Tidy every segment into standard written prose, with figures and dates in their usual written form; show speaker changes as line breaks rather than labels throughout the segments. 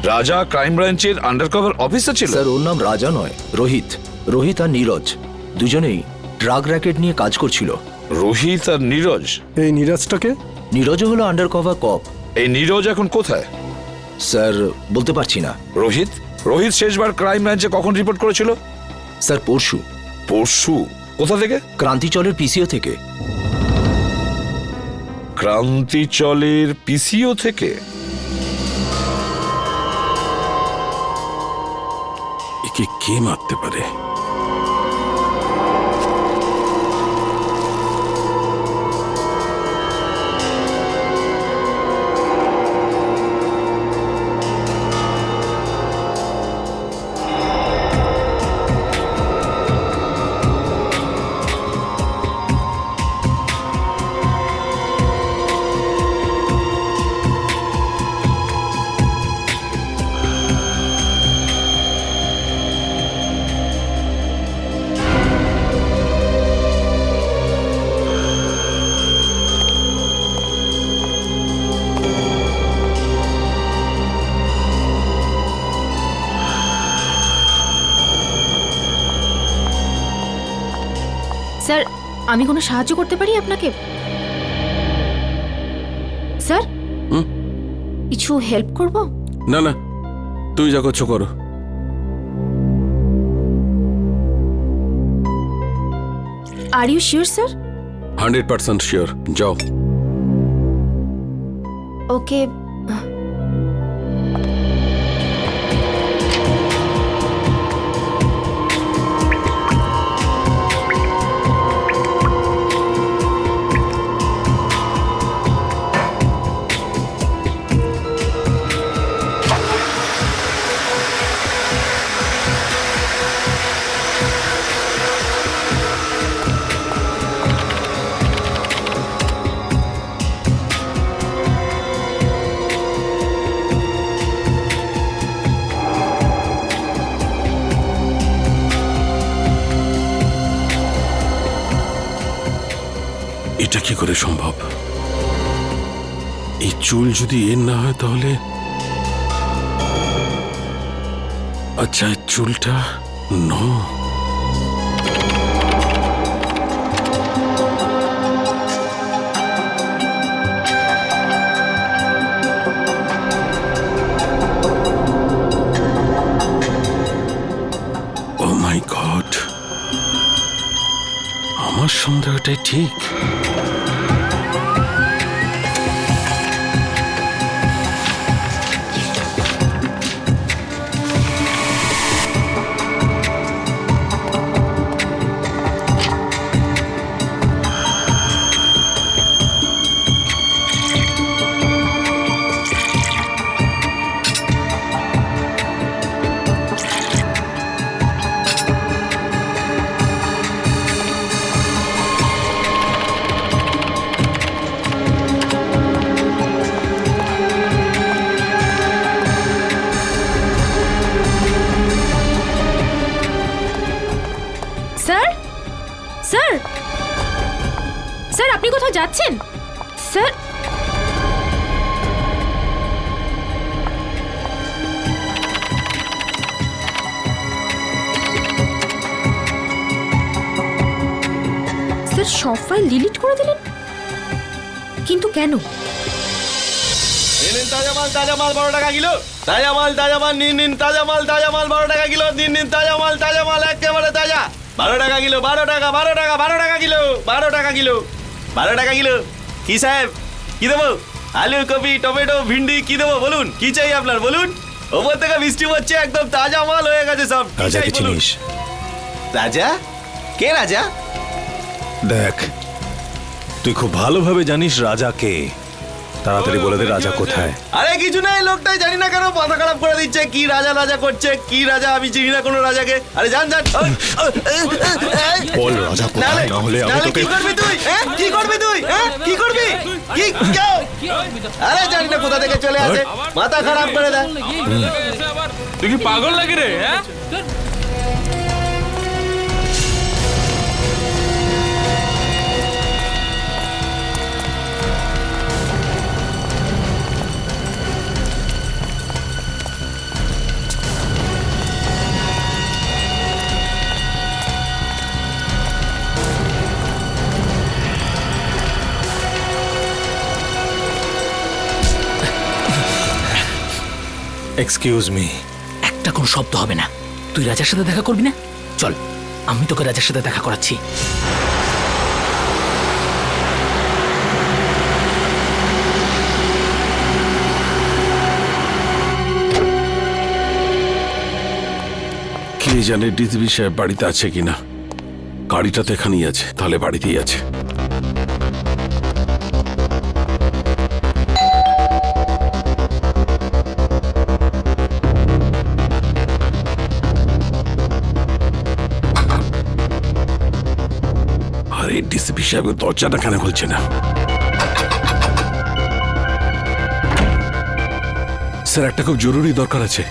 রাজা ক্রাইম ব্রাঞ্চের undercover officer ছিল?
স্যার ওর নাম রাজা নয়, রোহিত। রোহিত আর নীরজ দুজনেই ড্রাগ র্যাকেট নিয়ে কাজ করছিল।
রোহিত আর নীরজ?
এই নীরজটাকে?
নীরজও হলো আন্ডারকভার কপ।
এই নীরজ এখন কোথায়?
স্যার বলতে পারছি না।
রোহিত রোহিত শেষবার ক্রাইম ব্রাঞ্চে কখন রিপোর্ট করেছিল?
স্যার পরশু।
পরশু? কোথা থেকে?
ক্রান্তিচলের পিসিও থেকে।
ক্রান্তিচলের পিসিও থেকে?
একে কে মারতে পারে?
স্যার আমি কোনো সাহায্য করতে পারি আপনাকে? স্যার কিছু হেল্প করব?
না না, তুই যা করছো করো।
Are you sure sir?
100% sure. যাও।
ওকে।
এটা কি করে সম্ভব? এই চুল যদি এর না হয় তাহলে আচ্ছা, এই চুলটা নো। ও মাই গড, আমার সন্দেহটাই ঠিক।
স্যার স্যার স্যার আপনি কোথাও যাচ্ছেন? স্যার স্যার সব ফাইল ডিলিট করে দিলেন, কিন্তু কেন?
ताजा माल 12 টাকা কিলো। ताजा माल নিন ताजा माल 12 টাকা কিলো। নিন ताजा माल একেবারে তাজা। 12 টাকা কিলো, 12 টাকা কিলো, 12 টাকা কিলো, 12 টাকা কিলো। কি সাহেব কি দেবো? আলু, কপি, টমেটো, ভিন্ডি কি দেবো বলুন? কি চাই আপনার বলুন? ওপর থেকে বৃষ্টি হচ্ছে, একদম তাজা মাল হয়ে গেছে সব।
রাজাকে চিনিস?
রাজা? কে রাজা?
দেখ, তুই খুব ভালোভাবে জানিস রাজা কে। তাড়াতাড়ি বলে দে রাজা কোথায়।
আরে কিছু না, এই লোকটাই জানি না কেন মাথা খারাপ করে দিচ্ছে। কি রাজা রাজা করছে, কি রাজা? আমি চিনি না কোনো রাজাকে। আরে জান
বল রাজা কোথায়, না হলে আমি তোকে।
কি করবি তুই? কি করবি তুই? কি করবি? কি কেউ? আরে জানি না কোথা থেকে চলে আসে, মাথা খারাপ করে দেয়।
তুই কি পাগল লাগে রে?
Excuse me.
একটা কোনো শব্দ হবে না। তুই রাজার সাথে দেখা করবি না? চল, আমি তোকে রাজার সাথে দেখা করাচ্ছি।
কে জানে ডিসবি সাহেব বাড়িতে আছে কিনা। গাড়িটা তো এখানেই আছে, তাহলে বাড়িতেই আছে। আরে ডিসিপি সাহেব দরজাটা কেন খুলছে না? স্যার, একটা খুব জরুরি দরকার আছে।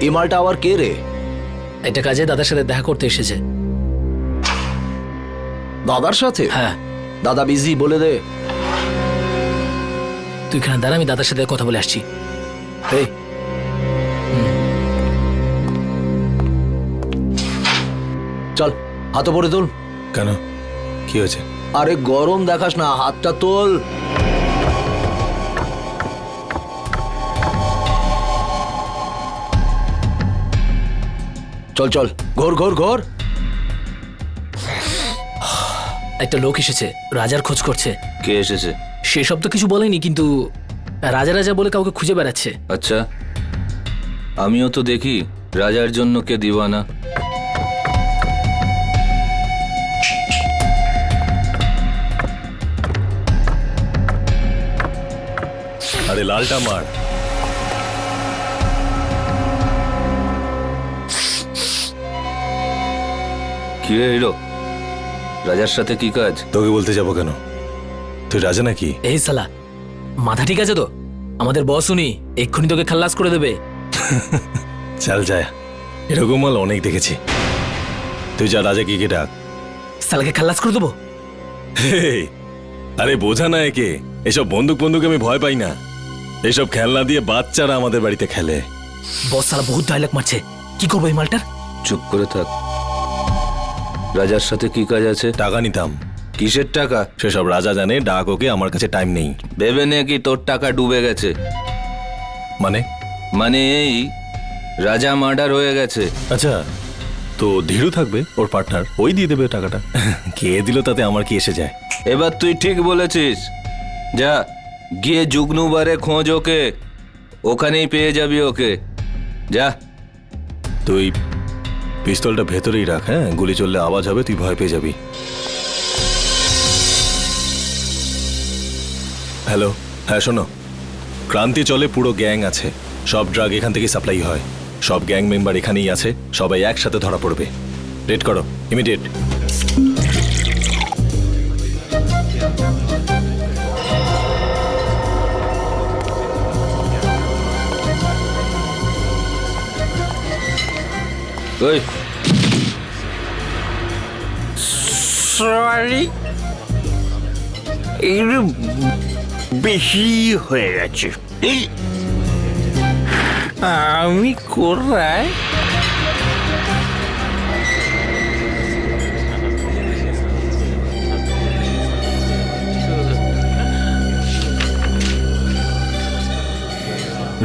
এই মালটা আবার কে রে? এটা কাজে দাদার সাথে দেখা করতে এসেছে। দাদার সাথে? হ্যাঁ। দাদা বিজি, বলে দে। তুই এখানে দাঁড়া, আমি দাদার সাথে কথা বলে আসছি। এই চল, হাত পরে তোল।
কেন, কি হয়েছে?
আরে গরম দেখাস না, হাতটা তোল। চল চল, ঘোর ঘোর ঘোর। একটা লোক এসেছে, রাজার খোঁজ করছে।
কে এসেছে?
সেসব তো কিছু বলেনি, কিন্তু রাজা রাজা বলে কাউকে খুঁজে বেড়াচ্ছে।
আচ্ছা, আমিও তো দেখি রাজার জন্য কে দিওয়ানা।
আরে লালটা মার।
কি রে হিরো, রাজার সাথে কি কাজ?
তোকে বলতে যাবো কেন? তুই রাজা নাকি?
এই সালা, মাথা ঠিক আছে তো? আমাদের বস উনি, এক্ষুনি তোকে খাল্লাস করে দেবে।
চল যায়, এরকম মাল অনেক দেখেছি। তুই যা, রাজা কি ডাক।
সালাকে খাল্লাস করে দেবো।
হেই, আরে বোঝা না একে, এসব বন্দুক বন্দুক আমি ভয় পাই না। এসব খেলনা দিয়ে বাচ্চারা আমাদের বাড়িতে খেলে।
বস সালা বহুত ডায়লগ মারছে, কি করবো এই মালটার?
চুপ করে থাক। রাজার সাথে কি কাজ আছে?
টাকা নিতাম।
কিসের টাকা?
সেসব রাজা জানে, ডাক ওকে, আমার কাছে টাইম নেই।
ভেবে নে কি তোর টাকা ডুবে গেছে?
মানে?
মানে এই, রাজা মার্ডার হয়ে গেছে।
আচ্ছা, তো ধীরু থাকবে, ওর পার্টনার, ওই দিয়ে দেবে টাকাটা। কে দিল তাতে আমার কি এসে যায়?
এবার তুই ঠিক বলেছিস। যা গিয়ে জুগনুবারে খোঁজ ওকে, ওখানেই পেয়ে যাবি ওকে। যা।
তুই পিস্তলটা ভেতরেই রাখ, হ্যাঁ? গুলি চললে আওয়াজ হবে, তুই ভয় পেয়ে যাবি। হ্যালো, হ্যাঁ শোনো, ক্রান্তি চলে পুরো গ্যাং আছে, সব ড্রাগ এখান থেকে সাপ্লাই হয়, সব গ্যাং মেম্বার এখানেই আছে, সবাই একসাথে ধরা পড়বে। রেড করো, ইমিডিয়েট।
ওই
সরি, একটু বেশি হয়ে গেছে। আমি কোথায়?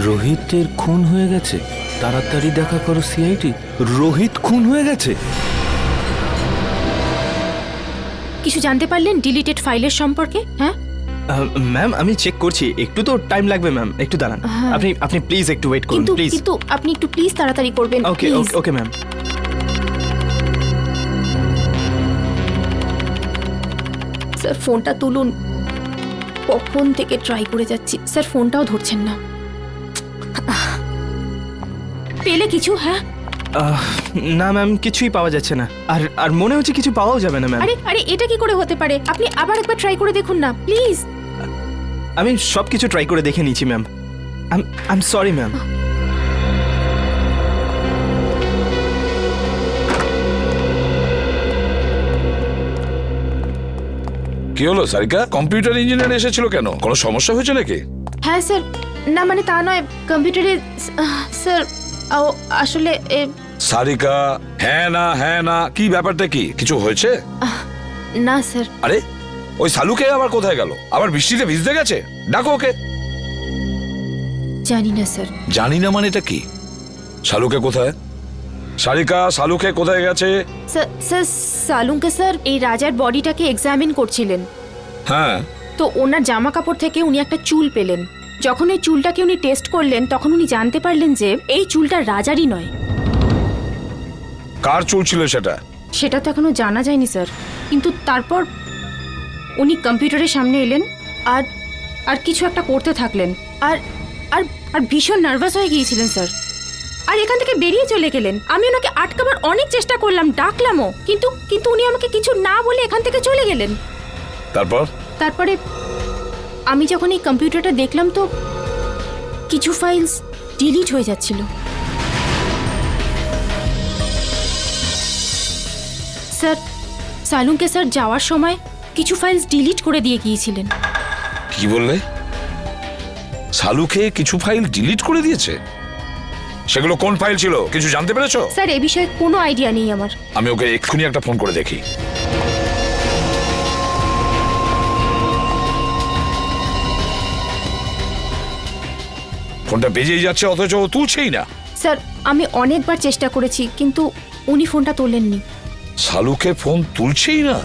রোহিতের খুন হয়ে গেছে। তাড়াতাড়ি দেখা করো সিআইডি। রোহিত খুন হয়ে গেছে।
কিছু জানতে পারলেন ডিলিটেড ফাইলের সম্পর্কে? হ্যাঁ
ম্যাম, আমি চেক করছি, একটু তো টাইম লাগবে ম্যাম, একটু দাঁড়ান।
হ্যাঁ।
আপনি প্লিজ একটু ওয়েট করুন,
কিন্তু
প্লিজ।
কিন্তু আপনি একটু প্লিজ তাড়াতাড়ি করবেন।
ওকে
please।
Okay ma'am.
স্যার ফোনটা তুলুন, কখন থেকে ট্রাই করে যাচ্ছি, স্যার ফোনটাও ধরছেন না। পেলে কিছু? হ্যাঁ
না ম্যাম, কিছুই পাওয়া যাচ্ছে না, আর মনে হচ্ছে কিছু পাওয়াও যাবে না ম্যাম।
আরে আরে এটা কি করে হতে পারে? আপনি আবার একবার ট্রাই করে দেখুন না প্লিজ।
আমি সব কিছু ট্রাই করে দেখে নিয়েছি ma'am. I am sorry ma'am.
কি হলো সারিকা? কম্পিউটার ইঞ্জিনিয়ার এসেছিল কেন? কোনো সমস্যা হয়েছে নাকি?
হ্যাঁ স্যার, না মানে তা নয়, কম্পিউটারে স্যার আসলে
সারিকা, হ্যাঁ না কি ব্যাপারটা কি? কিছু হয়েছে?
না স্যার।
আরে ওই সালুকে আবার কোথায় গেল? আবার বৃষ্টিতে ভিজতে গেছে? ডাকো ওকে।
জানি না স্যার।
জানি না মানে এটা কি? শালুকে কোথায়? সারিকা, শালুকে কোথায় গেছে?
স্যার সালুকে স্যার এই রাজার বডিটাকে এক্সামিন করছিলেন,
হ্যাঁ
তো ওনার জামা কাপড় থেকে উনি একটা চুল পেলেন। যখন এই চুলটাকে উনি টেস্ট করলেন তখন উনি জানতে পারলেন যে এই চুলটা রাজারই নয়।
কার চুল ছিল সেটা?
সেটা তো এখনো জানা যায়নি স্যার, কিন্তু তারপর উনি কম্পিউটারের সামনে এলেন আর আর কিছু একটা করতে থাকলেন আর আর আর ভীষণ নার্ভাস হয়ে গিয়েছিলেন স্যার, আর এখান থেকে বেরিয়ে চলে গেলেন। আমি ওনাকে আটকাবার অনেক চেষ্টা করলাম, ডাকলামও, কিন্তু কিন্তু উনি আমাকে কিছু না বলে এখান থেকে চলে গেলেন। তারপরে আমি যখন এই কম্পিউটারটা দেখলাম তো কিছু ফাইলস ডিলিট হয়ে যাচ্ছিল। স্যার সালুকে স্যার যাওয়ার সময় কিছু ফাইলস ডিলিট করে দিয়ে গিয়েছিলেন।
কি বললে? শালুকে কিছু ফাইল ডিলিট করে দিয়েছে? সেগুলো কোন ফাইল ছিল কিছু জানতে পেরেছো?
স্যার এ বিষয়ে কোনো আইডিয়া নেই আমার।
আমি ওকে এক্ষুনি একটা ফোন করে দেখি। ফোনটা বেজেই যাচ্ছে অথচ ও তুলছেই না।
স্যার আমি অনেকবার চেষ্টা করেছি কিন্তু উনি ফোনটা তোলেননি।
শালুকে ফোন তুলছেই না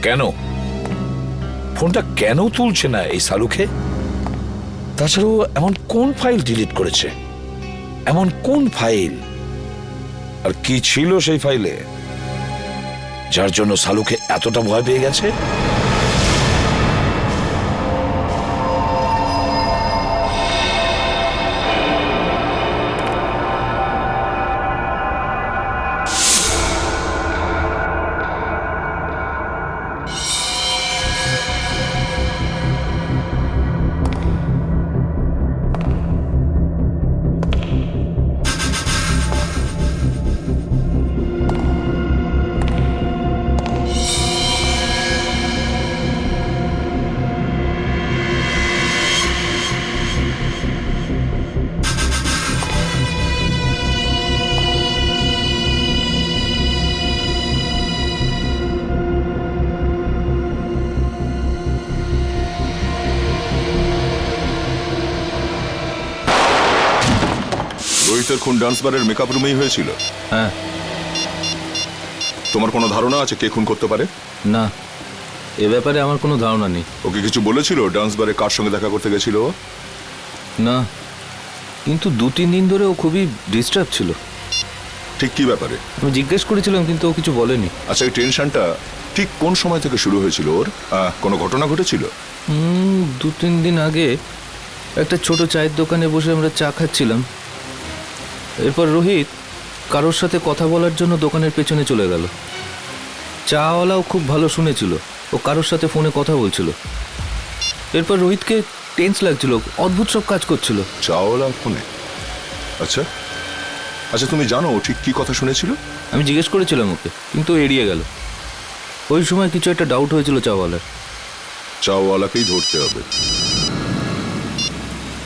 কেন? ফোনটা কেন তুলছে না এই শালুকে? তাছাড়াও এমন কোন ফাইল ডিলিট করেছে? এমন কোন ফাইল? আর কি ছিল সেই ফাইলে যার জন্য শালুকে এতটা ভয় পেয়ে গেছে?
রোহিতের খুন ডান্স বারের মেকআপ রুমেই হয়েছিল?
হ্যাঁ।
তোমার কোনো ধারণা আছে কে খুন করতে পারে?
না, এ ব্যাপারে আমার কোনো ধারণা নেই।
ওকে কিছু বলেছিল ডান্স বারে কার সঙ্গে দেখা করতে গেছিল?
না, কিন্তু 2-3 দিন ধরে ও খুবই ডিস্টার্ব ছিল।
ঠিক কি ব্যাপারে?
আমি জিজ্ঞেস করেছিলাম কিন্তু ও কিছু বলেনি।
আচ্ছা, এই টেনশনটা ঠিক কোন সময় থেকে শুরু হয়েছিল ওর? কোনো ঘটনা ঘটেছিল?
2-3 দিন আগে একটা ছোট চায়ের দোকানে বসে আমরা চা খাচ্ছিলাম। এরপর রোহিত কারোর সাথে কথা বলার জন্য দোকানের পেছনে চলে গেল। চাওয়ালাও খুব ভালো শুনেছিল, ও কারোর সাথে ফোনে কথা বলছিল। এরপর রোহিতকে টেন্স লাগছিল, অদ্ভুত সব কাজ করছিল।
চাওয়ালা ফোনে? আচ্ছা আচ্ছা, তুমি জানো ও ঠিক কি কথা শুনেছিল?
আমি জিজ্ঞেস করেছিলাম ওকে, কিন্তু এড়িয়ে গেল। ওই সময় কিছু একটা ডাউট হয়েছিল চাওয়ালার।
চাওয়ালাকেই ধরতে হবে।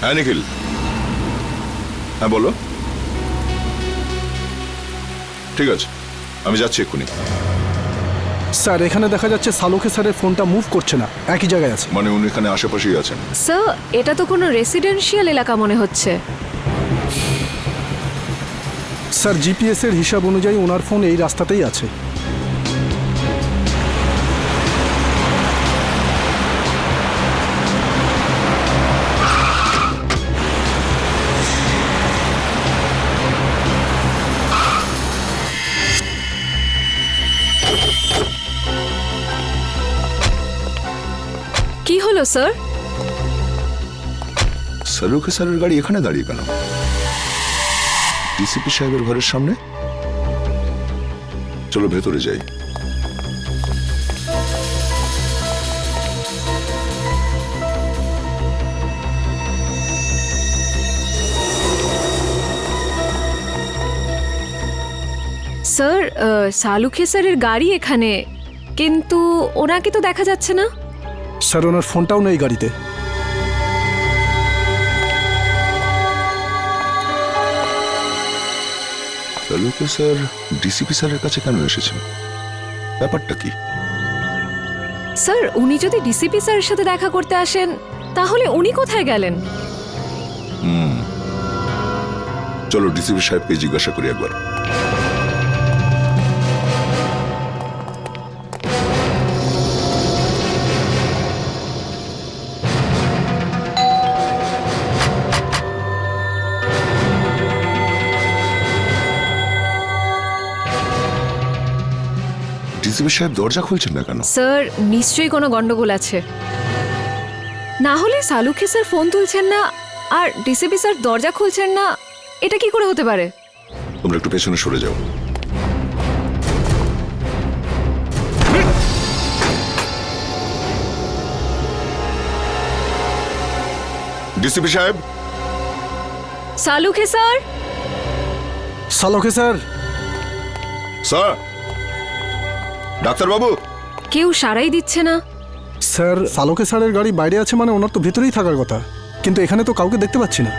হ্যাঁ নিখিল, হ্যাঁ বলো। ঠিক আছে, আমি যাচ্ছি এক্ষুনি।
স্যার এখানে দেখা যাচ্ছে সালুকে স্যারের ফোনটা মুভ করছে না, একই জায়গায় আছে।
মানে উনি এখানে আশেপাশেই আছেন?
স্যার এটা তো কোনো রেসিডেন্সিয়াল এলাকা মনে হচ্ছে।
স্যার জিপিএস এর হিসাব অনুযায়ী ওনার ফোন এই রাস্তাতেই আছে।
কি হলো স্যার?
সালুকে স্যারের গাড়ি এখানে দাঁড়িয়ে কেন? ডিসিপি সাহেবের ঘরের সামনে? চলো ভেতরে যাই।
স্যার সালুকে স্যারের গাড়ি এখানে, কিন্তু ওনাকে তো দেখা যাচ্ছে না।
স্যার ওনার ফোনটাও নেই গাড়িতে।
সালুকে স্যার ডিসিপি স্যারের কাছে কেন এসেছেন? ব্যাপারটা কি?
স্যার উনি যদি ডিসিপি স্যারের সাথে দেখা করতে আসেন তাহলে উনি কোথায় গেলেন?
চলো ডিসিপি সাহেবকে জিজ্ঞাসা করি একবার। ডিসিপি সাহেব দরজা খুলছেন না কেন?
স্যার নিশ্চয়ই কোনো গন্ডগোল আছে, না হলে সালুখে স্যার ফোন তুলছেন না আর ডিসিপি স্যার দরজা খুলছেন না, এটা কি করে হতে পারে?
তোমরা একটু পেছনে সরে যাও। ডিসিপি সাহেব।
সালুখে স্যার।
সালুখে স্যার।
স্যার। ডাক্তার বাবু।
কেউ সারাই দিচ্ছে না।
স্যার সালুখে স্যারের গাড়ি বাইরে আছে মানে ওনার তো ভেতরেই থাকার কথা, কিন্তু এখানে তো কাউকে দেখতে পাচ্ছি না।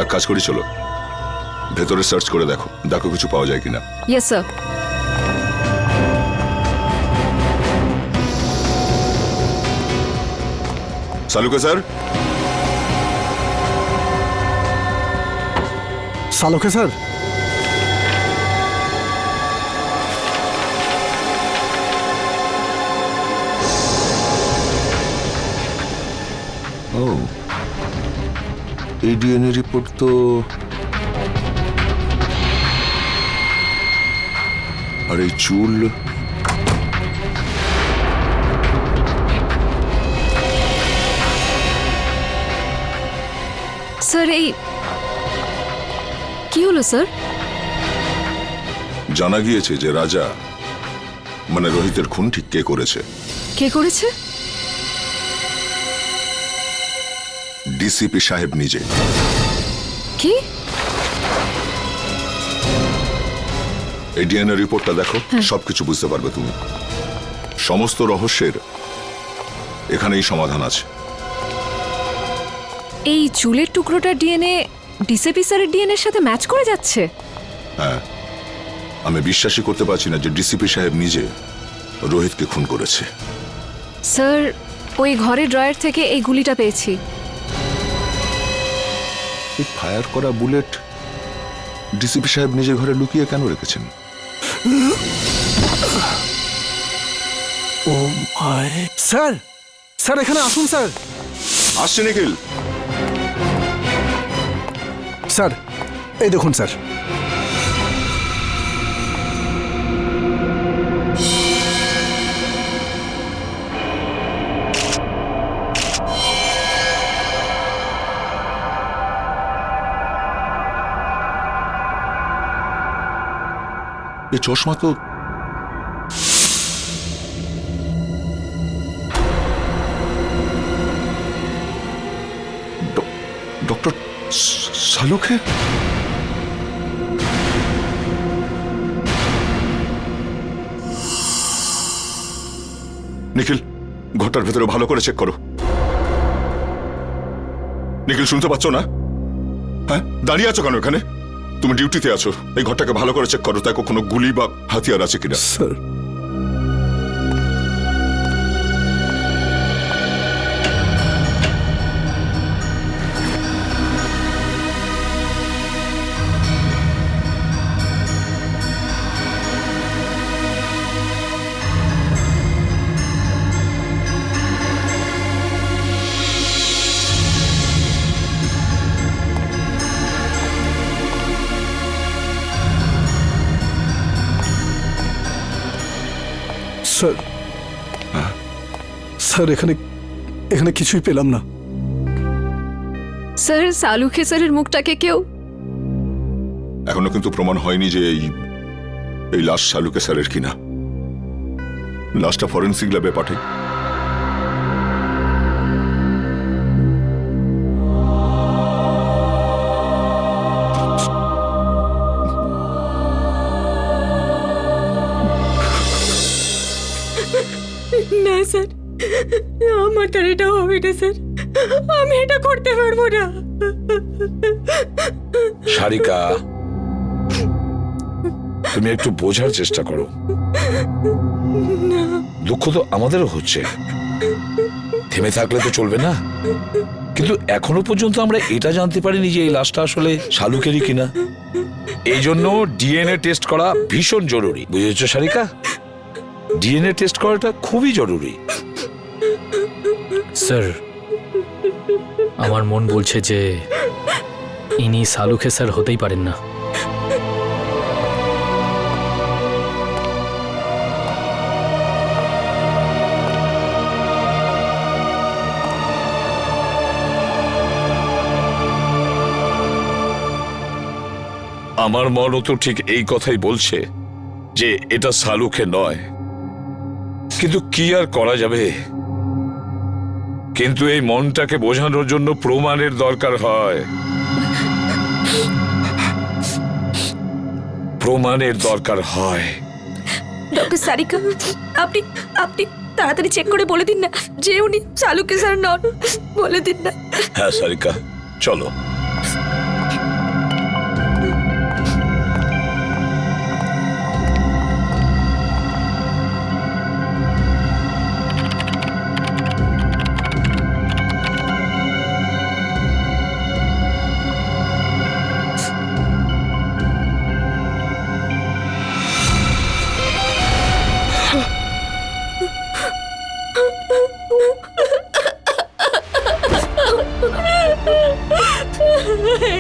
এক কাজ করি, চলো ভেতরে সার্চ করে দেখো, দেখো কিছু পাওয়া যায় কিনা।
Yes sir.
সালুকে স্যার।
সালুখে স্যার।
ও, এই ডিএনএ রিপোর্ট তো আর এই চুল,
স্যার এই কি হলো স্যার?
জানা গিয়েছে যে রাজা মানে রোহিতের খুন ঠিক কে করেছে।
কে করেছে?
ডিসিপি সাহেব নিজে।
কি?
এই ডিএনএ রিপোর্টটা দেখো, সবকিছু বুঝতে পারবে তুমি। সমস্ত রহস্যের এখানেই সমাধান আছে।
এই চুলের টুকরোটার ডিএনএ ডিসিপি স্যারের ডিএনএর সাথে ম্যাচ করে যাচ্ছে?
হ্যাঁ, আমি বিশ্বাসই করতে পারছি না যে ডিসিপি সাহেব নিজে রোহিতকে খুন করেছে।
স্যার ওই ঘরের ড্রয়ার থেকে এই গুলিটা পেয়েছি।
এই ফায়ার করা বুলেট ডিসিপি সাহেব নিজের ঘরে লুকিয়ে কেন রেখেছেন?
ও মাই। স্যার, স্যার এখানে আসুন স্যার।
আসছে নিখিল।
স্যার এই দেখুন স্যার।
এই চশমা তো ডক্টর সালুখে। নিখিল, ঘরটার ভেতরে ভালো করে চেক করো। নিখিল, শুনতে পাচ্ছ না? হ্যাঁ, দাঁড়িয়ে আছো কেন এখানে? তুমি ডিউটিতে আছো, এই ঘরটাকে ভালো করে চেক করো, তাই কোনো গুলি বা হাতিয়ার আছে কিনা।
স্যার স্যার, স্যার এখানে এখানে কিছুই পেলাম না।
স্যার সালুখে স্যারের মুখটাকে কেউ।
এখনো কিন্তু প্রমাণ হয়নি যে এই লাশ সালুকে স্যারের কিনা। লাশটা ফরেন্সিক ল্যাবে পাঠাই।
না স্যার, আমার তো এটা হবে না স্যার, আমি এটা করতে পারবো না।
সারিকা, তুমি একটু বোঝার চেষ্টা করো। দুঃখ তো আমাদেরও হচ্ছে, থেমে থাকলে তো চলবে না। কিন্তু এখনো পর্যন্ত আমরা এটা জানতে পারিনি যে এই লাশটা আসলে শালুকেরই কিনা। এই জন্য ডিএনএ টেস্ট করা ভীষণ জরুরি, বুঝেছো সারিকা? ডিএনএ টেস্ট করাটা খুবই জরুরি।
স্যার, আমার মন বলছে যে ইনি সালুখে স্যার হতেই পারেন না।
আমার মনও তো ঠিক এই কথাই বলছে যে এটা শালুকে নয়, কিন্তু কি আর করা যাবে। কিন্তু এই মনটাকে বোঝানোর জন্য প্রমাণের দরকার হয়, প্রমাণের দরকার হয়।
ডক্টর সারিকা, আপনি আপনি তাড়াতাড়ি চেক করে বলে দিন না যে উনি শালুকে স্যার নন। বলে দিন না।
হ্যাঁ সারিকা, চলো।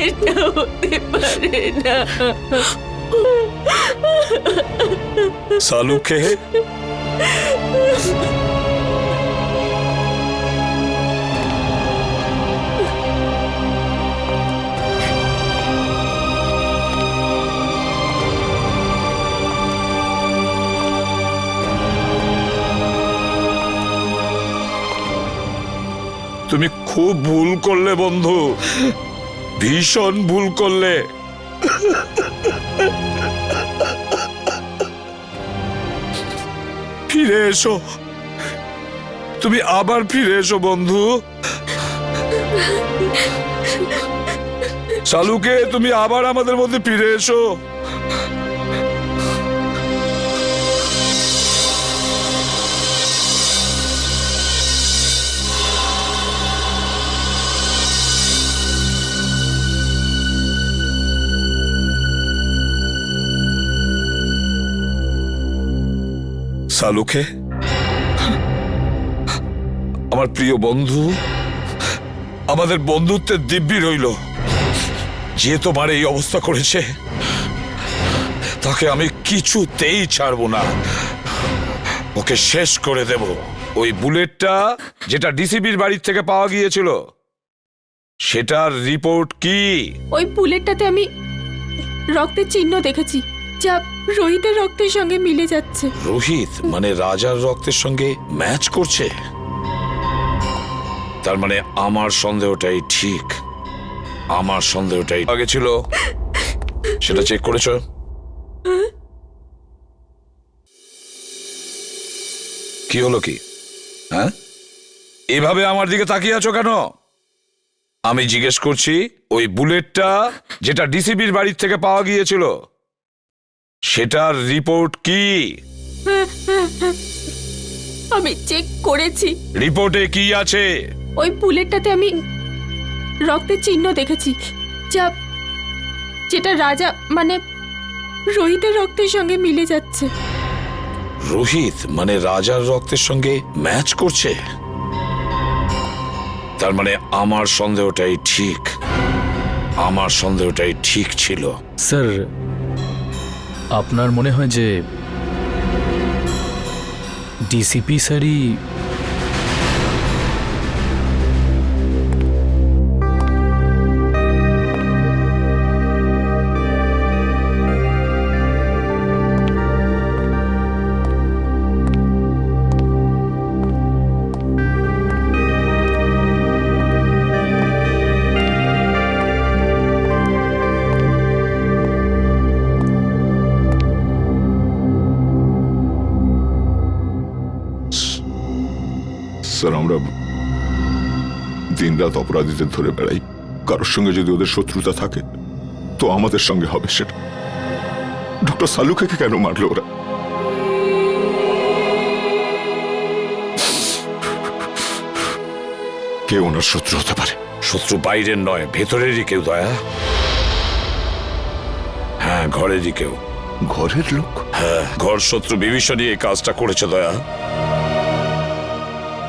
এটা হতে পারে না।
শালুকে তুমি খুব ভুল করলে বন্ধু, ভীষণ ভুল করলে। ফিরে এসো, তুমি আবার ফিরে এসো বন্ধু। শালুকে, তুমি আবার আমাদের মধ্যে ফিরে এসো। শালুকে, আমার প্রিয় বন্ধু, আমাদের বন্ধুত্বের দিব্যি রইল। যে তোমার এই অবস্থা করেছে তাকে আমি কিছুতেই ছাড়বো না, ওকে শেষ করে দেব। ওই বুলেটটা যেটা ডিসিপির বাড়ির থেকে পাওয়া গিয়েছিল, সেটার রিপোর্ট কি?
ওই বুলেটটাতে আমি রক্তের চিহ্ন দেখেছি, যা রোহিতের রক্তের সঙ্গে মিলে যাচ্ছে।
রোহিত মানে রাজার রক্তের সঙ্গে ম্যাচ করছে? তার মানে আমার সন্দেহটাই ঠিক, আমার সন্দেহটাই আগে ছিল। সেটা চেক করেছো? কি হলো কি? হ্যাঁ, এভাবে আমার দিকে তাকিয়ে আছো কেন? আমি জিজ্ঞেস করছি, ওই বুলেটটা যেটা ডিসিপির বাড়ির থেকে পাওয়া গিয়েছিল, সেটার রিপোর্ট কি?
আমি চেক করেছি।
রিপোর্টে কি আছে?
ওই বুলেটটাতে আমি রক্তের চিহ্ন দেখেছি, যেটা রাজা মানে রোহিতের রক্তের সঙ্গে মিলে যাচ্ছে।
রোহিত মানে রাজার রক্তের সঙ্গে ম্যাচ করছে? তার মানে আমার সন্দেহটাই ঠিক, আমার সন্দেহটাই ঠিক ছিল।
স্যার, আপনার মনে হয় যে ডিসিপি স্যারই
স্যার, আমরা দিনরাত অপরাধীদের ধরে বেড়াই। কারোর সঙ্গে যদি ওদের শত্রুতা থাকে তো আমাদের সঙ্গে হবে সেটা। ডক্টর সালুখেকে কেন মারলো ওরা? কে ওনার শত্রু হতে পারে?
শত্রু বাইরের নয়, ভেতরেরই কেউ দয়া। হ্যাঁ, ঘরেরই কেউ।
ঘরের লোক?
হ্যাঁ, ঘর শত্রু বিভীষণই এই কাজটা করেছে দয়া।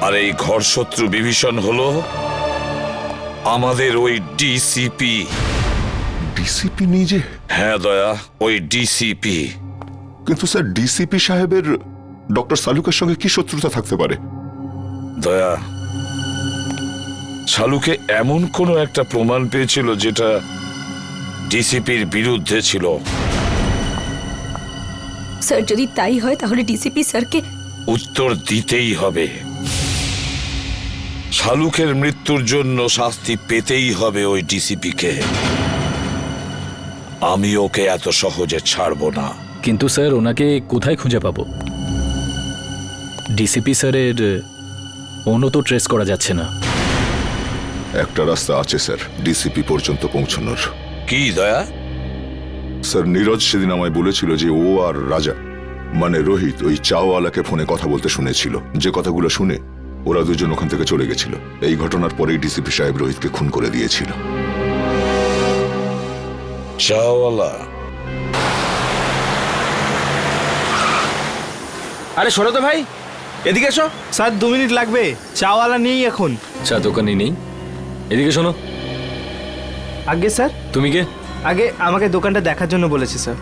আর এই ঘর শত্রু বিভীষণ হলো আমাদের ওই ডিসিপি।
ডিসিপি নিজে?
হ্যাঁ দয়া, ওই ডিসিপি।
কিন্তু স্যার, ডিসিপি সাহেবের ডক্টর সালুকের সঙ্গে কি শত্রুতা থাকতে পারে?
দয়া, শালুকে এমন কোনো একটা প্রমাণ পেয়েছিল যেটা ডিসিপির বিরুদ্ধে ছিল।
স্যার, যদি তাই হয় তাহলে ডিসিপি স্যারকে
উত্তর দিতেই হবে। শালুকের মৃত্যুর জন্য শাস্তি পেতেই হবে ওই ডিসিপিকে। আমি ওকে এত সহজে ছাড়বো না।
কিন্তু স্যার, ওনাকে কোথায় খুঁজে পাবো? ডিসিপি স্যারের ফোনও তো ট্রেস করা যাচ্ছে না।
একটা রাস্তা আছে স্যার ডিসিপি পর্যন্ত পৌঁছানোর।
কি দয়া?
স্যার, নীরজ সেদিন আমায় বলেছিল যে ও আর রাজা মানে রোহিত ওই চাওয়ালাকে ফোনে কথা বলতে শুনেছিল। যে কথাগুলো শুনে ওরা দুজন ওখান থেকে চলে গেছিল। এই ঘটনার পরেই ডিসিপি সাহেব রোহিতকে খুন করে দিয়েছিল।
চাওয়ালা?
আরে শোনো তো ভাই, এদিকে এসো। স্যার 2 মিনিট লাগবে, চাওয়ালা নেই এখন।
চা দোকানে নেই? এদিকে শোনো।
আগে স্যার।
তুমি কে?
আগে আমাকে দোকানটা দেখার জন্য বলেছে স্যার।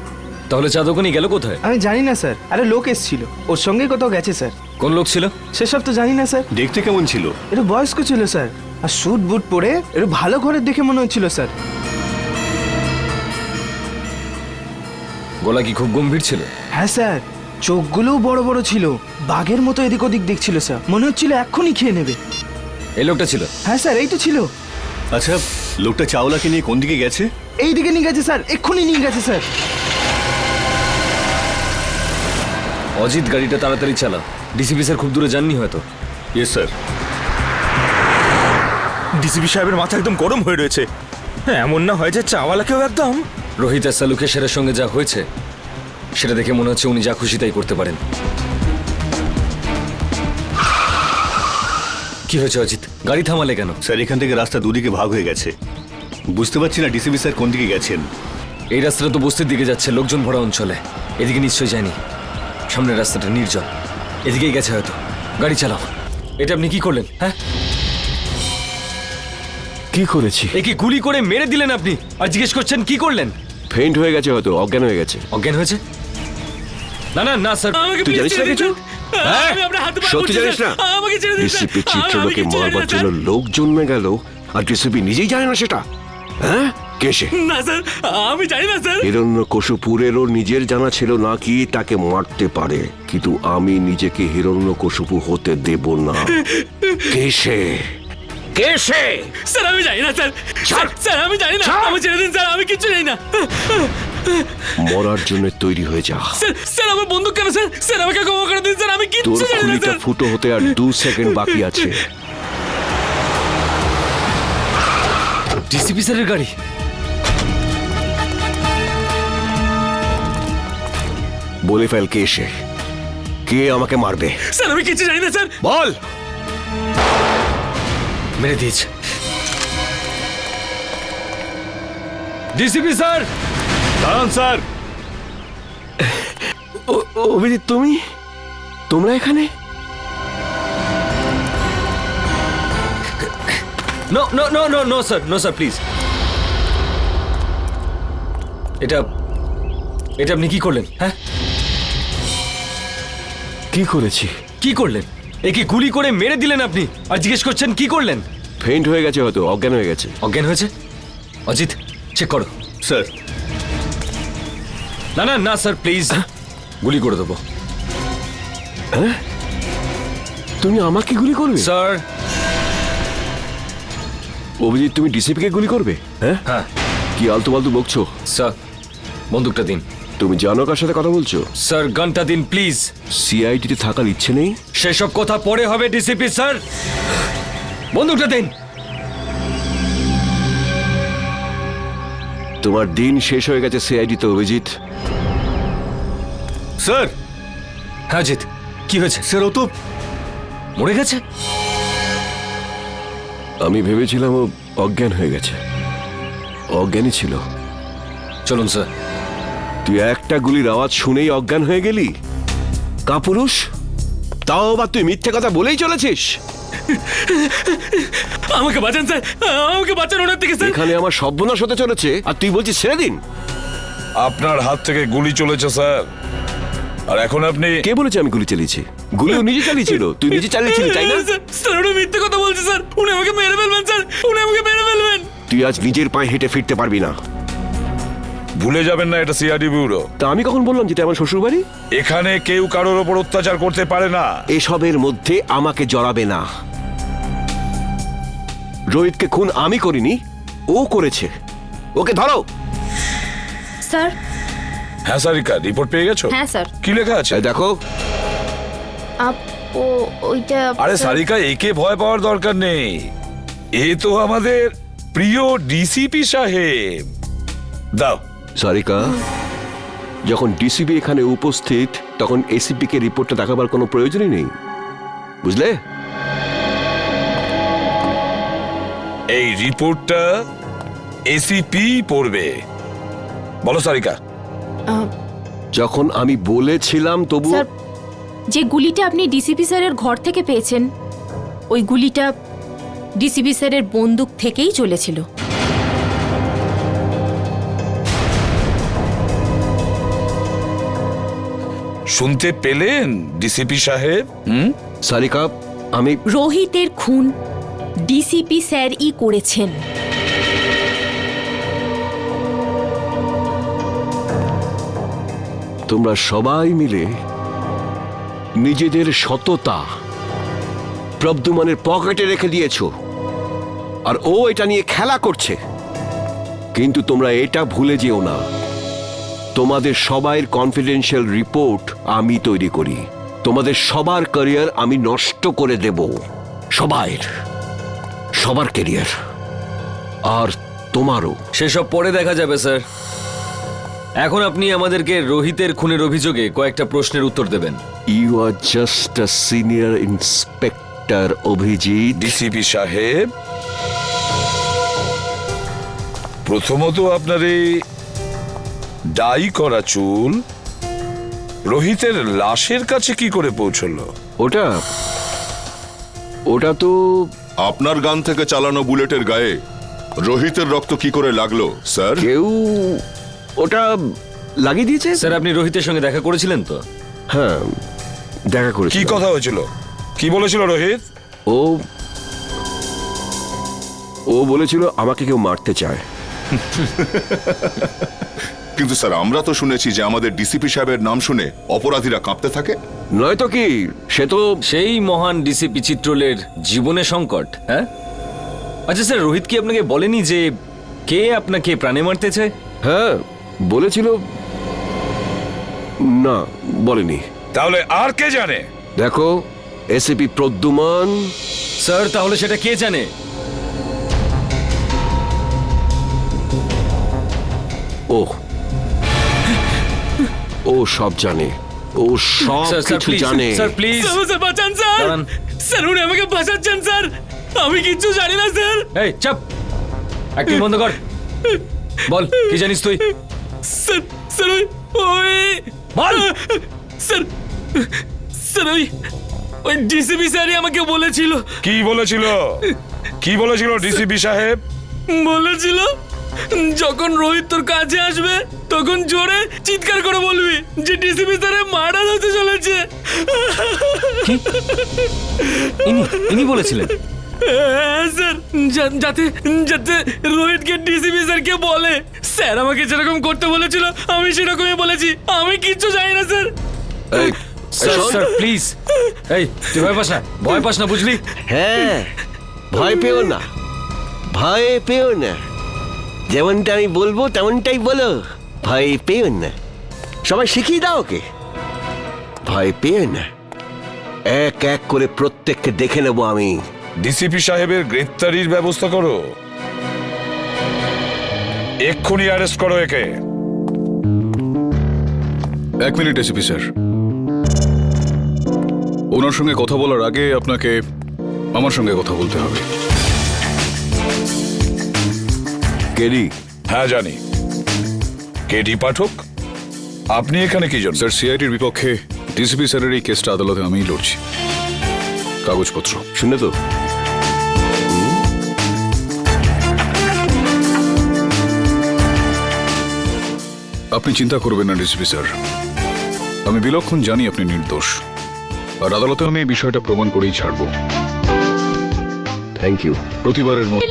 তাহলে চা দোকানে গেল কোথায়?
আমি জানি না স্যার। আরে লোক এসেছিল, ওর সঙ্গে কোথাও গেছে স্যার।
কোন লোক ছিল?
সেসব তো জানি না স্যার।
দেখতে কেমন ছিল?
একটু বয়স্ক ছিল স্যার, আর স্যুট বুট পরে একটু ভালো ঘরের দেখে মনে হচ্ছিল স্যার।
গলা কি খুব গম্ভীর ছিল?
হ্যাঁ স্যার, চোখগুলোও বড় বড় ছিল, বাঘের মতো এদিক ওদিক দেখছিল স্যার। মনে হচ্ছিল এক্ষুনি খেয়ে নেবে।
এই লোকটা ছিল?
হ্যাঁ স্যার, এই তো ছিল।
আচ্ছা, লোকটা চাওলাকে নিয়ে কোন দিকে গেছে?
এই দিকে নিয়ে গেছে স্যার, এক্ষুনি নিয়ে গেছে স্যার।
অজিত, গাড়িটা তাড়াতাড়ি চালা। ডিসিপি স্যার খুব দূরে যাননি হয়তো।
Yes sir.
ডিসিপি সাহেবের মাথা একদম গরম হয়ে রয়েছে। এমন না হয় যে চাওয়ালাকেও একদম।
রোহিত আর সালুকের স্যারের সঙ্গে যা হয়েছে সেটা দেখে মনে হচ্ছে উনি যা খুশি তাই করতে পারেন। কি হয়েছে অজিত? গাড়ি থামালে কেন?
স্যার, এখান থেকে রাস্তা দুদিকে ভাগ হয়ে গেছে। বুঝতে পারছি না ডিসিপি স্যার কোন দিকে গেছেন।
এই রাস্তাটা তো বস্তির দিকে যাচ্ছে, লোকজন ভরা অঞ্চলে। এদিকে নিশ্চয়ই যায়নি। সামনের রাস্তাটা নির্জন, এদিকেই গেছে হয়তো। গাড়ি চালাও। এটা আপনি কি করলেন? হ্যাঁ,
কি করেছি?
এ কি গুলি করে মেরে দিলেন আপনি? আর জিজ্ঞেস করছেন কি করলেন?
ফেইন্ট হয়ে গেছে হয়তো, অজ্ঞান হয়ে গেছে।
অজ্ঞান হয়েছে? না না না স্যার।
তুই জানিস না কিছু? হ্যাঁ? সত্যি জানিস না? ডিসিপি চিত্রলোকে মারবার জন্য লোক জন্মে গেল আর ডিসিপি নিজেই জানে না সেটা? হ্যাঁ, কে সে?
না স্যার, আমি জানি না স্যার।
হিরণ্যকশিপুরেরও নিজের জানা ছিল না কি তাকে মারতে পারে, কিন্তু আমি নিজেকে হিরণ্যকশিপু হতে দেব না। কে সে? কে সে?
স্যার আমি জানি না স্যার। স্যার আমি জানি না, আমি ছেড়ে দিন স্যার, আমি কিচ্ছু জানি না।
মরার জন্য তৈরি হয়ে যা।
স্যার স্যার আমার বন্দুক কেন স্যার? স্যার আমাকে ক্ষমা করে দিন স্যার, আমি
তোর
কিচ্ছু জানি না
খুলিটা
স্যার।
ফুটো হতে আর 2 সেকেন্ড বাকি আছে।
ডিসিপি স্যারের গাড়ি।
বলে ফেল কে সে, কে আমাকে মারবে।
স্যার আমি কিচ্ছু জানি না স্যার।
বল।
মেরে দিয়েছে। ডিসিপি স্যার
দাঁড়ান স্যার।
অভিজিৎ, তোমরা এখানে?
No no no no no sir, no sir please. এটা আপনি কি করলেন? হ্যাঁ,
কি করেছি?
কি করলেন? একে গুলি করে মেরে দিলেন আপনি, আর জিজ্ঞেস করছেন কি করলেন?
ফেইন্ট হয়ে গেছে হয়তো, অজ্ঞান হয়ে গেছে।
অজ্ঞান হয়েছে? অজিত চেক করো।
স্যার।
না না না স্যার প্লিজ, গুলি করে দেবো।
হ্যাঁ, তুমি আমাকে গুলি করবে?
স্যার।
অভিজিৎ, তুমি ডিসিপিকে গুলি করবে? হ্যাঁ
হ্যাঁ।
কি আলতু ফালতু বকছো?
স্যার বন্দুকটা দিন।
তুমি জানো কার সাথে কথা বলছো?
স্যার গানটা দিন প্লিজ।
সিআইডিতে থাকার ইচ্ছে নেই?
সেসব কথা পরে হবে ডিসিপি স্যার, বন্দুকটা দিন।
তোমার দিন শেষ হয়ে গেছে সিআইডিতে অভিজিৎ।
স্যার। হ্যাঁ জিৎ, কি হয়েছে? স্যার ও তো মরে গেছে।
আমি ভেবেছিলাম ও অজ্ঞান হয়ে গেছে। অজ্ঞানই ছিল।
চলুন স্যার।
তুই একটা গুলির আওয়াজ শুনেই অজ্ঞান হয়ে গেলি? কাপুরুষ, তাও আবার তুই মিথ্যে কথা বলেই চলেছিস।
আমাকে বাঁচান স্যার, আমাকে বাঁচান ওনার থেকে স্যার।
এখানে আমার সর্বনাশ হতে চলেছে আর তুই বলছিস ছেড়ে দিন।
আপনার হাত থেকে গুলি চলেছে স্যার, আর এখন আপনি।
কে বলেছে আমি গুলি চালিয়েছি? গুলিও নিজে চালিয়েছিল। তুই নিজে চালিয়েছিলি, তাই না?
স্যার উনি মিথ্যে কথা বলছে স্যার, উনি আমাকে মেরে ফেলবেন স্যার, উনি আমাকে মেরে ফেলবেন।
তুই আজ নিজের পায়ে হেঁটে ফিরতে পারবি না।
ভুলে যাবেন না এটা সিআইডি ব্যুরো।
তা আমি কখন বললাম যেটা আমার শ্বশুর বাড়ি?
এখানে কেউ কারোর ওপর অত্যাচার করতে পারে না।
এসবের মধ্যে আমাকে জড়াবে না। রোহিতকে খুন আমি করিনি, ও করেছে। ওকে ধরো।
স্যার।
হ্যাঁ সারিকা, রিপোর্ট পেয়ে গেছো?
হ্যাঁ স্যার।
কি লেখা আছে
দেখো।
ওইটা
আরে সারিকা, একে ভয় পাওয়ার দরকার নেই। এ তো আমাদের প্রিয় ডিসিপি সাহেব। দাও।
সারিকা, যখন ডিসিপি এখানে উপস্থিত তখন এসিপি কে রিপোর্টটা দেখাবার কোনো প্রয়োজনই নেই, বুঝলে?
এই রিপোর্টটা এসিপি পড়বে। বলো সারিকা।
যখন আমি বলেছিলাম তবু।
স্যার, যে গুলিটা আপনি ডিসিপি স্যারের ঘর থেকে পেয়েছেন, ওই গুলিটা ডিসিপি স্যারের বন্দুক থেকেই চলেছিল।
শুনতে পেলেন ডিসিপি সাহেব?
সারিকা, আমি।
রোহিতের খুন ডিসিপি স্যারই করেছেন।
তোমরা সবাই মিলে নিজেদের সততা প্রদ্যুম্নের পকেটে রেখে দিয়েছো, আর ও এটা নিয়ে খেলা করছে। কিন্তু তোমরা এটা ভুলে যেও না, তোমাদের সবার কনফিডেন্সিয়াল রিপোর্ট আমি তৈরি করি। তোমাদের সবার ক্যারিয়ার আমি নষ্ট করে দেব। সবার ক্যারিয়ার, আর তোমারও।
সেসব পরে দেখা যাবে স্যার। এখন আপনি আমাদেরকে রোহিতের খুনের অভিযোগে কয়েকটা প্রশ্নের উত্তর দেবেন।
You are just a senior inspector Abhijit.
DCP সাহেব, প্রথমত আপনার এই ডাই করা চুল রোহিতের লাশের কাছে কি করে পৌঁছলো?
ওটা তো
আপনার গান থেকে চালানো বুলেটের গায়ে রোহিতের রক্ত কি করে লাগলো স্যার?
কেউ ওটা লাগিয়ে দিয়েছে।
স্যার আপনি রোহিতের সঙ্গে দেখা করেছিলেন তো?
হ্যাঁ, দেখা করেছি।
কি কথা হয়েছিল? কি বলেছিল রোহিত?
ও বলেছিল আমাকে কেউ মারতে চায়।
কিন্তু স্যার, আমরা তো শুনেছি যে আমাদের ডিসিপি সাহেবের নাম শুনে অপরাধীরা কাঁপতে থাকে।
নয়তো কি, সে তো
সেই মহান ডিসিপি চিত্রলের জীবনে সংকট। হ্যাঁ, আচ্ছা স্যার, রোহিত কি আপনাকে বলেনি যে কে আপনাকে প্রাণে মারতে চায়?
হ্যাঁ বলেছিল। না, বলেনি।
তাহলে আর কে জানে?
দেখো, এসিপি প্রদ্যুম্ন।
স্যার তাহলে সেটা কে জানে?
ও সব জানে। ও সব কিছু জানে।
স্যার প্লিজ,
স্যার বাঁচান স্যার। স্যার উনি আমাকে বাঁচাচ্ছেন স্যার, আমি কিচ্ছু জানি না স্যার।
এই চাপ, অ্যাক্টিং বন্ধ কর। বল কি জানিস তুই?
স্যার স্যার ওই
বল।
স্যার স্যার ওই ডিসিপি স্যারই আমাকে বলেছিল।
কি বলেছিল? কি বলেছিল ডিসিপি সাহেব?
বলেছিল যখন রোহিত তোর কাছে আসবে তখন জোরে চিৎকার করে বলবি যে ডিসিপি স্যারের মার্ডার হতে চলেছে।
ইনি বলেছিলেন?
স্যার, যাতে যাতে রোহিতকে ডিসিপি স্যারকে বলে। স্যার আমাকে যেরকম করতে বলেছিল আমি সেরকমই বলেছি, আমি কিচ্ছু জানি না স্যার।
স্যার প্লিজ, এই তুই ভয় পাস না, ভয় পাস না, বুঝলি?
হ্যাঁ, ভয় পেও না, ভয় পেও না। যেমনটা আমি বলবো তেমনটাই বলো। ভয় পেও না। সবাই শিখিয়ে দাও ওকে। ভয় পেও না। এক এক করে প্রত্যেককে দেখে নেবো আমি।
ডিসিপি সাহেবের গ্রেফতারির ব্যবস্থা করো। এক্ষুনি অ্যারেস্ট করো একে।
এক মিনিট এসিপি স্যার, ওনার সঙ্গে কথা বলার আগে আপনাকে আমার সঙ্গে কথা বলতে হবে।
কেডি?
হ্যাঁ জানি। কেডি পাঠক, আপনি এখানে কি জন্য?
স্যার, সিআইডির বিপক্ষে ডিসিপি স্যারের এই কেসটা আদালতে আমিই লড়ছি। কাগজপত্র
শুনে তো
আপনি চিন্তা করবেন না ডিসিপি স্যার, আমি বিলক্ষণ জানি আপনি নির্দোষ, আর আদালতে আমি এই বিষয়টা প্রমাণ করেই ছাড়ব।
Thank you.
প্রতিবারের মতো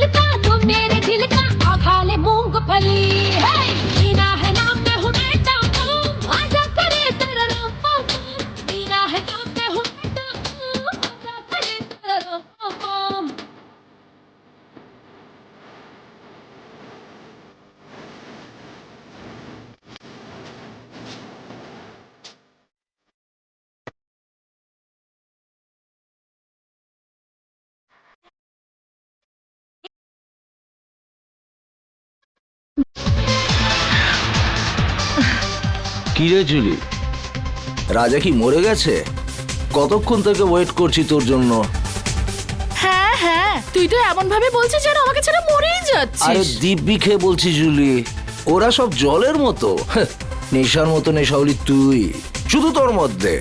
কি রে জুলি, রাজা কি মরে গেছে? কতক্ষণ থেকে ওয়েট করছি তোর জন্য।
হ্যাঁ হ্যাঁ, তুই তো এমন ভাবে বলছিস যেন আমাকে ছেড়ে মরেই
আরে
যাচ্ছিস।
দিব্যি খেয়ে বলছি জুলি, ওরা সব জলের মতো, নেশার মতো নেশাওলি তুই, শুধু তোর মধ্যে।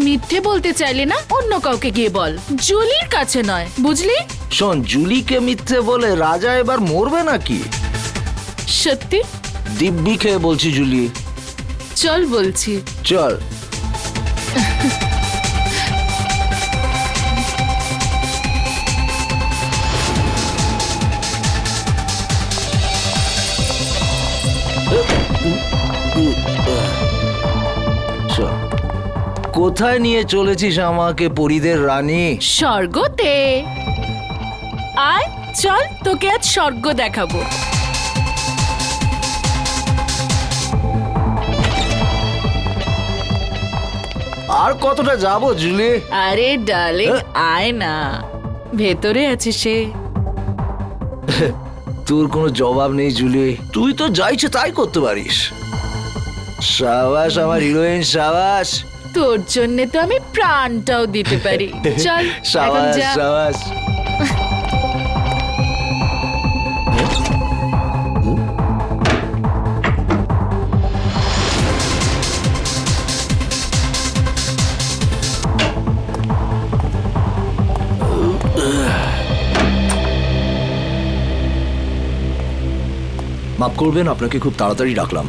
মিথ্যে বলতে চাইলে না অন্য কাউকে গিয়ে বল, জুলির কাছে নয়, বুঝলি?
শোন, জুলিকে মিথ্যে বলে রাজা এবার মরবে নাকি?
সত্যি
দিব্যি খেয়ে বলছি জুলি।
চল বলছি।
চল। কোথায় নিয়ে চলেছিস আমাকে, পরীদের রানী?
স্বর্গতে। আয় চল, তোকে আজ স্বর্গ দেখাবো।
আর কতটা যাবো জুলি?
আরে ডার্লিং, আয় না, ভেতরে আছে সে।
তোর কোনো জবাব নেই জুলি, তুই তো যা ইচ্ছে তাই করতে পারিস। সাবাস আমার হিরোইন, সাবাস।
তোর জন্য তো আমি প্রাণটাও দিতে পারি। চল এখন
সাবাস
যা।
সাবাস। মাফ করবেন, আপনাকে খুব তাড়াতাড়ি ডাকলাম।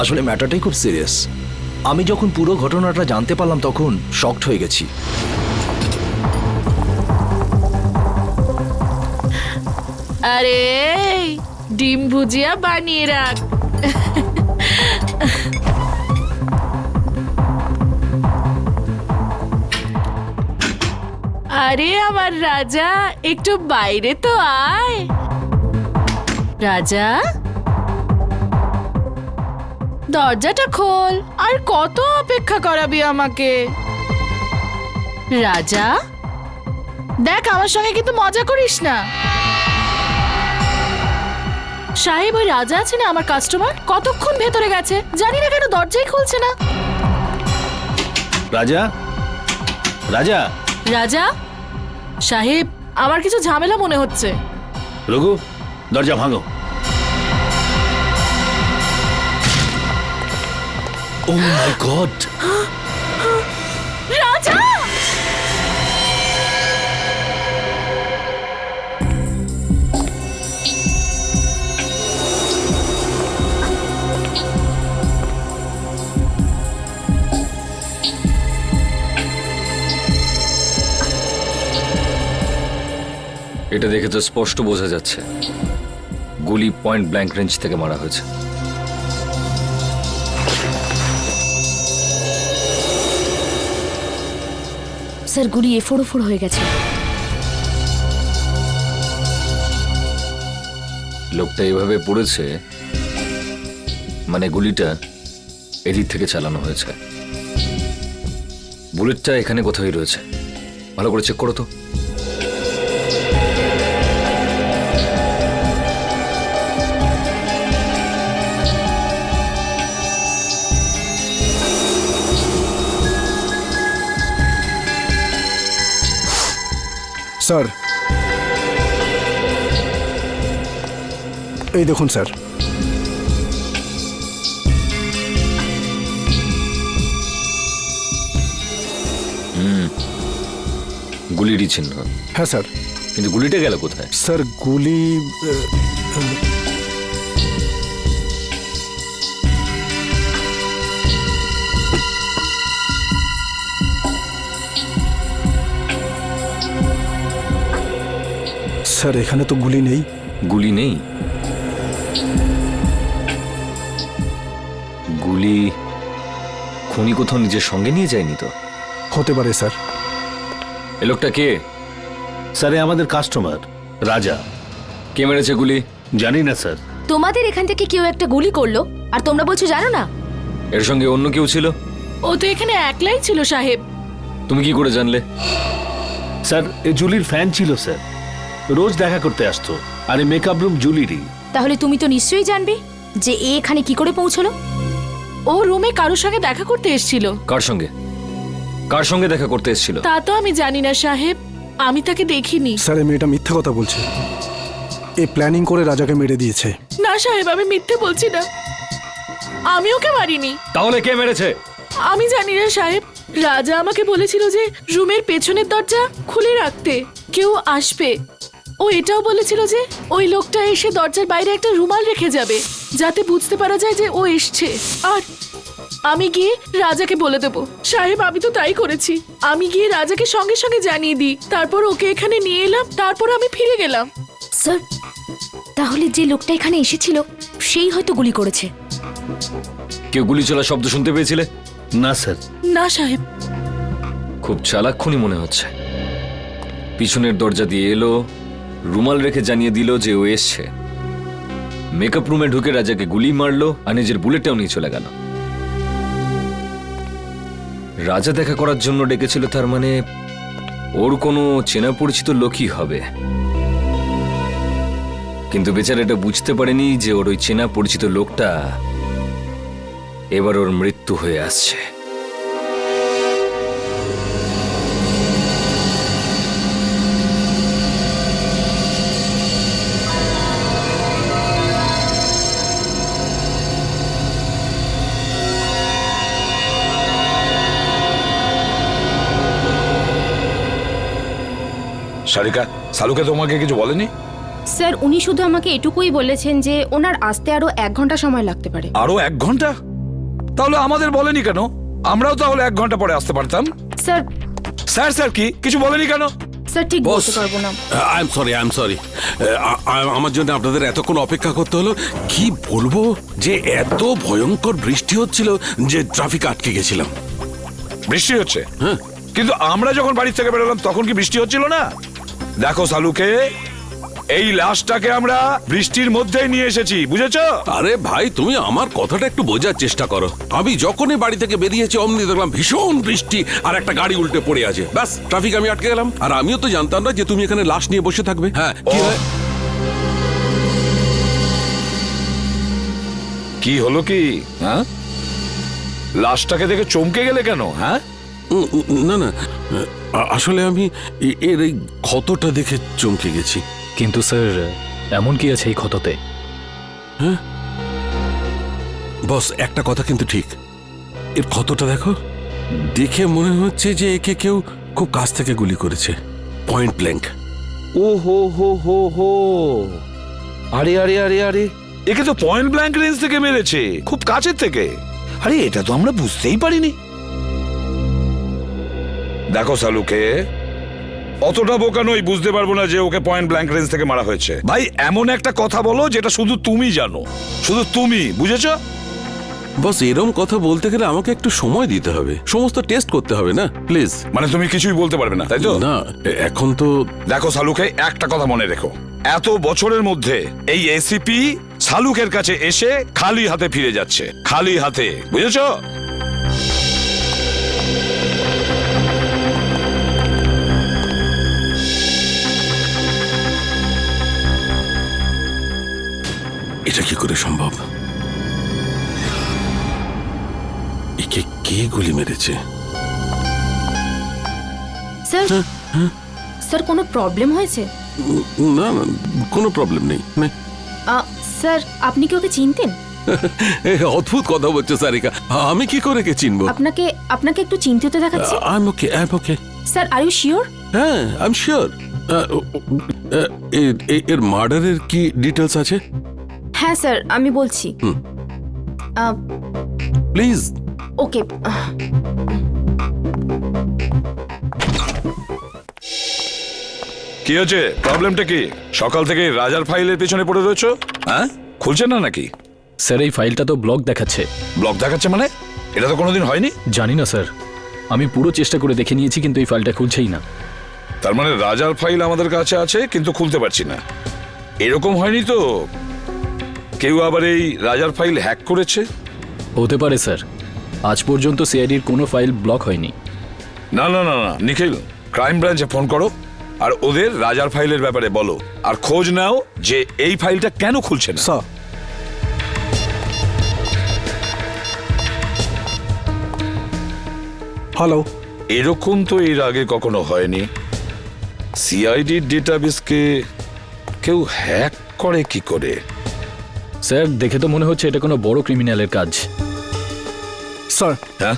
আসলে ম্যাটারটাই খুব সিরিয়াস। আমি যখন পুরো ঘটনাটা জানতে পারলাম তখন শকড হয়ে গেছি।
আরে ডিম ভুজিয়া বানিয়ে রাখ। আরে আমার রাজা, একটু বাইরে তো আয়। রাজা, দরজাটা খোল। আর কত অপেক্ষা করাবি আমাকে? রাজা দেখ, আমার সঙ্গে কিন্তু মজা করিস না। সাহেব, ওই রাজা আছে না আমার কাস্টমার, কতক্ষণ ভেতরে গেছে, জানি না কেন দরজাই খুলছে না।
রাজা, রাজা,
রাজা সাহেব, আমার কিছু ঝামেলা মনে হচ্ছে।
রঘু, দরজা ভাঙো।
Oh my God!
রাজা!
এটা দেখে তো স্পষ্ট বোঝা যাচ্ছে গুলি পয়েন্ট ব্ল্যাঙ্ক রেঞ্জ থেকে মারা হয়েছে।
স্যার, গুলি এফোড় হয়ে গেছে।
লোকটা এভাবে পড়েছে মানে গুলিটা এদিক থেকে চালানো হয়েছে। বুলেটটা এখানে কোথায় রয়েছে, ভালো করে চেক করো তো।
স্যার, এই দেখুন স্যার।
গুলিরই চিহ্ন।
হ্যাঁ স্যার।
কিন্তু গুলিটা গেল কোথায়?
স্যার গুলি স্যার এখানে তো গুলি নেই।
গুলি নেই? গুলি খুনি কোথাও নিজের সঙ্গে নিয়ে যায়নি তো?
হতে পারে স্যার।
এ লোকটা কে?
স্যার এ আমাদের কাস্টমার রাজা।
কে মেরেছে গুলি?
জানি না স্যার।
তোমাদের এখান থেকে কেউ একটা গুলি করলো আর তোমরা বলছো জানো না?
এর সঙ্গে অন্য কেউ ছিল?
ও তো এখানে একলাই ছিল সাহেব।
তুমি কি করে জানলে?
স্যার এ জুলির ফ্যান ছিল স্যার, রোজ দেখা করতে আসতো। আর এই মেকআপ রুম জুলিরই।
তাহলে তুমি তো নিশ্চয়ই জানবে যে এ এখানে কি করে পৌঁছলো।
ও রুমে কারোর সঙ্গে দেখা করতে এসেছিল।
কার সঙ্গে? কার সঙ্গে দেখা করতে এসেছিল?
তা তো আমি জানি না সাহেব, আমি তাকে দেখিনি।
স্যার এই মেয়েটা মিথ্যা কথা বলছে। এ প্ল্যানিং করে রাজাকে মেরে দিয়েছে।
না সাহেব, আমি মিথ্যে বলছি না, আমি ওকে মারিনি।
তাহলে কে মেরেছে?
আমি জানি না সাহেব, রাজা আমাকে বলেছিল যে রুমের পেছনের দরজা খুলে রাখতে, কেউ আসবে। ও এটাও বলেছিল যে ওই লোকটা এসে দরজার বাইরে একটা রুমাল রেখে যাবে, যাতে বুঝতে পারা যায় যে ও এসছে। আর আমি গিয়ে রাজাকে বলে দেবো। সাহেব আমি তো তাই করেছি, আমি গিয়ে রাজাকে সঙ্গে সঙ্গে জানিয়ে দিই, তারপর ওকে এখানে নিয়ে এলাম, তারপর আমি ফিরে গেলাম।
স্যার তাহলে যে লোকটা এখানে এসেছিল সেই হয়তো গুলি করেছে।
কেউ গুলি চলার শব্দ শুনতে পেয়েছিলে?
না স্যার।
না সাহেব।
খুব চালাক খুনি মনে হচ্ছে। পিছনের দরজা দিয়ে এলো, রুমাল রেখে জানিয়ে দিল যে ও এসছে, মেকআপ রুমে ঢুকে রাজাকে গুলি মারলো আর নিজের বুলেটটাও নিয়ে চলে গেল। রাজা দেখা করার জন্য ডেকেছিল, তার মানে ওর কোনো চেনা পরিচিত লোকই হবে। কিন্তু বেচারা এটা বুঝতে পারেনি যে ওর ওই চেনা পরিচিত লোকটা এবার ওর মৃত্যু হয়ে আসছে।
সারিকা, সালুকে তোমাকে কিছু বলেনি?
স্যার উনি শুধু আমাকে এটুকুই বলেছেন যে ওনার আসতে আরো 1 ঘন্টা সময় লাগতে পারে।
আরো 1 ঘন্টা? তাহলে আমাদের বলেনি কেন? আমরাও তাহলে 1 ঘন্টা পরে আসতে পারতাম।
স্যার
স্যার স্যার কি কিছু বলেনি কেন?
স্যার ঠিক বলতে পারবো না।
I am sorry. আমার জন্য আপনাদের এতক্ষণ অপেক্ষা করতে হলো। কি বলবো যে এত ভয়ঙ্কর বৃষ্টি হচ্ছিল যে ট্রাফিক আটকে গেছিলাম।
বৃষ্টি হচ্ছে?
হ্যাঁ।
কিন্তু আমরা যখন বাড়ি থেকে বেরোলাম তখন কি বৃষ্টি হচ্ছিল না? দেখো সালুকে, এই লাশটাকে আমরা বৃষ্টির মধ্যেই নিয়ে এসেছি, বুঝেছো?
আরে ভাই তুমি আমার কথাটা একটু বোঝার চেষ্টা করো। আমি যখনই বাড়ি থেকে বেরিয়েছি অমনি দেখলাম ভীষণ বৃষ্টি আর একটা গাড়ি উল্টে পড়ে আছে। ব্যাস ট্রাফিক আমি আটকে গেলাম। আর আমিও তো জানতাম না যে তুমি এখানে লাশ নিয়ে বসে থাকবে। হ্যাঁ কি হয়?
কি হলো কি? হ্যাঁ, লাশটাকে দেখে চমকে গেলে কেন? হ্যাঁ
না না, আসলে আমি এর এই ক্ষতটা দেখে চমকে গেছি।
কিন্তু স্যার এমন কি আছে এই ক্ষততে?
হ্যাঁ বস, একটা কথা কিন্তু ঠিক, এর ক্ষতটা দেখো, দেখে মনে হচ্ছে যে একে কেউ খুব কাছ থেকে গুলি করেছে, পয়েন্ট ব্ল্যাঙ্ক।
ও হো হো হো হো, আরে আরে আরে আরে, একে তো পয়েন্ট ব্ল্যাঙ্ক রেঞ্জ থেকে মেরেছে, খুব কাছের থেকে। আরে এটা তো আমরা বুঝতেই পারিনি। দেখো সালুকে, অতটা বোকা নই, বুঝতে পারবো না যে ওকে পয়েন্ট ব্ল্যাঙ্ক রেঞ্জ থেকে মারা হয়েছে। ভাই এমন একটা কথা বলো যেটা শুধু তুমি জানো, শুধু তুমি, বুঝেছো?
বস এরম কথা বলতে গেলে আমাকে একটু সময় দিতে হবে, সমস্ত টেস্ট করতে হবে না, প্লিজ।
মানে তুমি কিছুই বলতে পারবে না, তাই তো?
না এখন তো।
দেখো সালুকে, একটা কথা মনে রেখো, এত বছরের মধ্যে এই এসিপি সালুকের কাছে এসে খালি হাতে ফিরে যাচ্ছে, খালি হাতে, বুঝেছো?
এটা কি করে সম্ভব? একে কে গুলি মেরেছে?
স্যার স্যার কোনো প্রবলেম হয়েছে?
না না, কোনো প্রবলেম নেই।
স্যার আপনি কি ওকে চিনতেন?
অদ্ভুত কথা বলছো সারিকা, আমি কি করে কে চিনবো?
আপনাকে আপনাকে একটু চিন্তিত দেখাচ্ছে।
I am okay.
Sir are you sure?
হ্যাঁ, আই এম শিওর। এর মার্ডারের কি ডিটেলস আছে?
হ্যাঁ স্যার, আমি বলছি।
প্লিজ।
ওকে।
কি হচ্ছে? প্রবলেমটা কি? সকাল থেকে রাজার ফাইলের পেছনে পড়ে রয়েছো? হ্যাঁ, খুলছে না নাকি?
স্যার এই ফাইলটা তো ব্লক দেখাচ্ছে।
ব্লক দেখাচ্ছে মানে? এটা তো কোনোদিন হয়নি।
জানি না স্যার, আমি পুরো চেষ্টা করে দেখে নিয়েছি কিন্তু এই ফাইলটা খুলছেই না।
তার মানে রাজার ফাইল আমাদের কাছে আছে কিন্তু খুলতে পারছি না। এরকম হয়নি তো কেউ আবার এই রাজার ফাইল হ্যাক করেছে?
হতে পারে স্যার, আজ পর্যন্ত সিআইডির কোনো ফাইল ব্লক হয়নি।
না না না না, নিখিল ক্রাইম ব্রাঞ্চে ফোন করো আর ওদের রাজার ফাইলের ব্যাপারে বলো, আর খোঁজ নাও যে এই ফাইলটা কেন খুলছে না।
Sir, hello.
এরকম তো এর আগে কখনো হয়নি। সিআইডির ডেটাবেসকে কেউ হ্যাক করে কি করে?
স্যার দেখে তো মনে হচ্ছে এটা কোনো বড় ক্রিমিনালের কাজ।
স্যার,
হ্যাঁ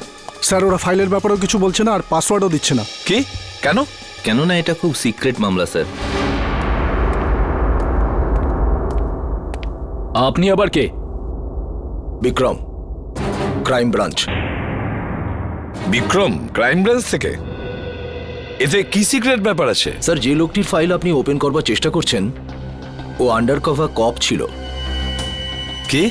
স্যার ওরা ফাইলের ব্যাপারেও কিছু বলছে না আর পাসওয়ার্ডও দিচ্ছে না।
কি? কেন?
কেননা এটা খুব সিক্রেট মামলা স্যার।
আপনি আবার কে?
Vikram, crime branch.
Vikram crime branch থেকে? এতে কি সিক্রেট ব্যাপার আছে?
স্যার, যে লোকটির ফাইল আপনি ওপেন করবার চেষ্টা করছেন ও আন্ডার কভার কপ ছিল।
কি?